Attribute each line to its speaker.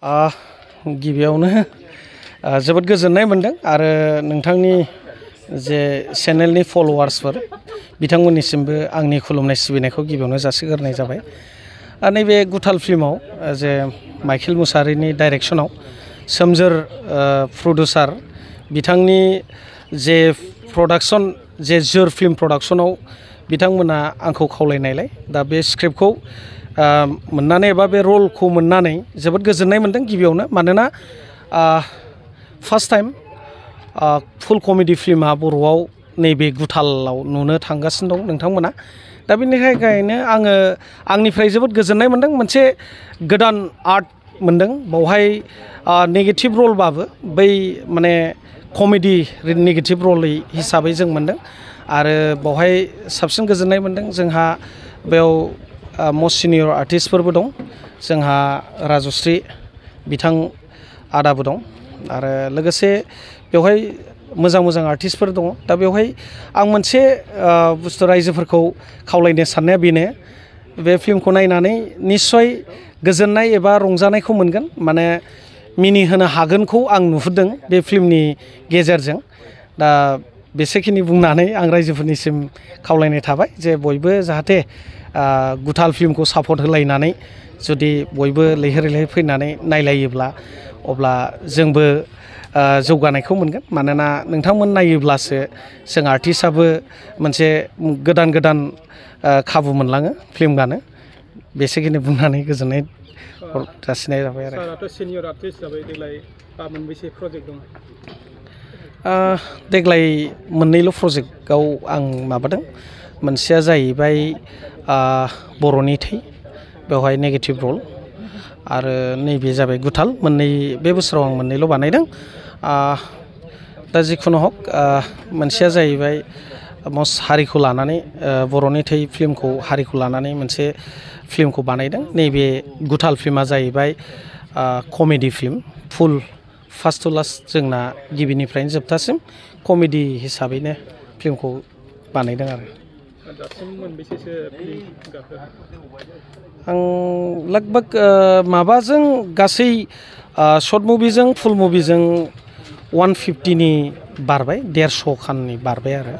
Speaker 1: गिबियावनो जोबोद गोजोननाय मोनदों आरो नोंथांनि जे चेनेलनि फलोवार्सफोर बिथांमोननिसिमबो आंनि खुलुमनाय सिबिनायखौ गिबियावनो जासिग्रोनाय जाबाय। नैबे गुथाल फिल्माव जे माइकेल मुसाहारिनि डाइरेक्शनाव सोमजोर प्रडिउसार बिथांनि जे प्रडाक्शन जे जोर फिल्म प्रडाक्शनाव बिथांमोना आंखौ खावलायनायलाय दा बे स्क्रिप्टखौ मोननानै एबा बे रलखौ मोननानै जोबोद गोजोननाय मोनदों गिबियावनो। मानोना फार्स्ट टाइम फुल कमेडि फिल्मा बर'आव नैबे गुथालाव नुनो थांगासिनो दं नोंथांमोना। दा बेनिखायनो आङो आंनिफ्राय जोबोद गोजोननाय मोनदों। मोनसे गोदान आर्ट मोनदों बावहाय नेगेटिभ रलबाबो बै माने कमेडि नेगेटिभ रल हिसाबै जों मोनदों आरो बावहाय साबसिन गोजोननाय मोनदों। जोंहा बेयाव मस्ट सिनियर आर्टिस्टफोरबो दं। जोंहा राजश्री बिथां आदाबो दं आरो लोगोसे बेवहाय मोजां मोजां आर्टिस्टफोर दङ। दा बेवहाय आं मोनसे बुस्थु रायजोफोरखौ खावलायनो साननाया बेनो, बे फिल्मखौ नायनानै निस्सय गोजोननाय एबा रंजानायखौ मोनगोन, माने मिनिहोनो हागोनखौ आं नुहुरदों बे फिल्मनि गेजेरजों। दा बेसेखिनि बुंनानै आं रायजोफोरनिसिम खावलायनाय थाबाय जे बयबो जाहाथे गुथाल फिल्मखौ सापर्ट होलायनानै जुदि बयबो लैहोर लैहोर फैनानै नायलायोब्ला अब्ला जोंबो जौगानायखौ मोनगोन। मानोना नोंथांमोन नायोब्लासो जों आर्टिस्टआबो मोनसे गोदान गोदान खाबु मोनलाङो फिल्म गानो। बेसेखिनि बुंनानै गोजोननाय जासिनाय जाबाय आरो।
Speaker 2: साराथ' सिनियर आर्टिस्ट जाबाय, देग्लाय मोनबेसे प्रजेक्ट दं?
Speaker 1: देग्लाय मोननैल' प्रजेक्टआव आं माबादों। मोनसेया जाहैबाय बर'नि थै, बेवहाय नेगेटिभ रल, आरो नैबे जाबाय गुथाल। बे बोसोराव आं मोननैल' बानायदों। दा जिखुनु हक मोनसेया जाहैबाय मस्ट हारिखौ लानानै बर'नि थै फिल्मखौ हारिखौ लानानै मोनसे फिल्मखौ बानायदों। नैबे गुथाल फिल्मा जाहैबाय कमेडि फिल्म, फुल फार्स्ट टु लास्ट जोंना गिबिनिफ्रायनो जोबथासिम कमेडि हिसाबैनो फिल्मखौ बानायदों आरो।
Speaker 2: दासिम मोनबेसेसो फिल्म गाखो?
Speaker 1: आं लगभग माबाजों गासै शर्ट मुभिजों फुल मुभिजों 150नि बारबाय, 150 खाननि बारबाय आरो।